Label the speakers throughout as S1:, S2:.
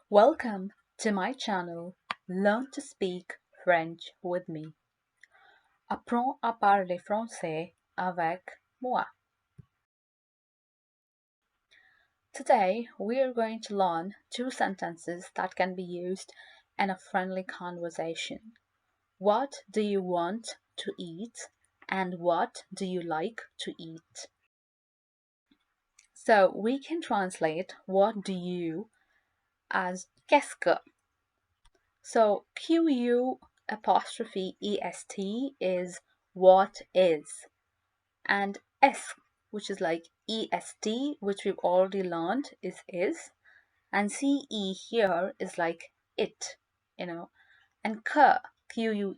S1: Welcome to my channel Learn to Speak French with me. Apprends à parler français avec moi. Today we are going to learn two sentences that can be used in a friendly conversation. What do you want to eat and what do you like to eat? So we can translate what do you as qu'est-ce que. So QU apostrophe EST is what is, and S, which is like EST, which we've already learned is, and CE here is like it, and QUE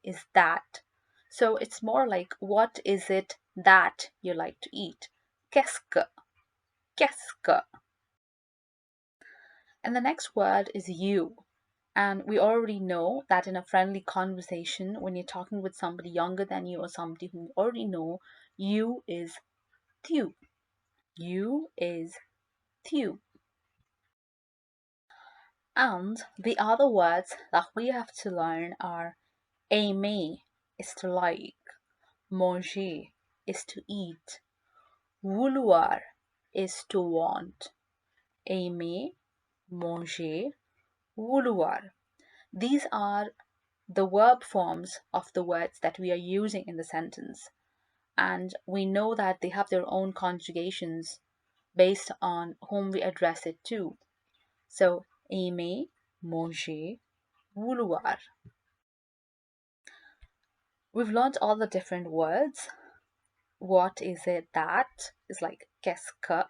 S1: is that. So it's more like what is it that you like to eat? Qu'est-ce que? Qu'est-ce que? And the next word is you. And we already know that in a friendly conversation, when you're talking with somebody younger than you or somebody who you already know, you is tu. You is tu. And the other words that we have to learn are aimer is to like, manger is to eat, vouloir is to want, aimer, manger, vouloir. These are the verb forms of the words that we are using in the sentence. And we know that they have their own conjugations based on whom we address it to. So, aimer, manger, vouloir. We've learned all the different words. What is it that is like qu'est-ce que,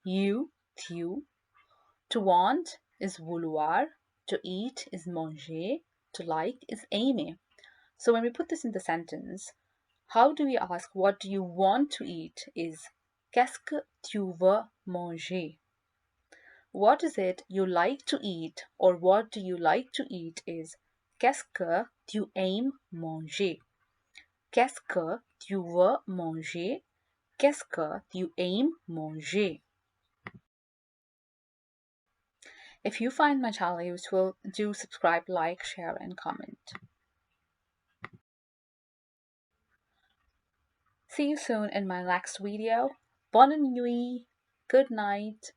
S1: you, tu. To want is vouloir, to eat is manger, to like is aimer. So when we put this in the sentence, how do we ask what do you want to eat is qu'est-ce que tu veux manger? What is it you like to eat or what do you like to eat is qu'est-ce que tu aimes manger? Qu'est-ce que tu veux manger? Qu'est-ce que tu aimes manger? If you find my channel useful, do subscribe, like, share, and comment. See you soon in my next video. Bonne nuit. Good night.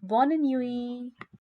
S1: Bonne nuit.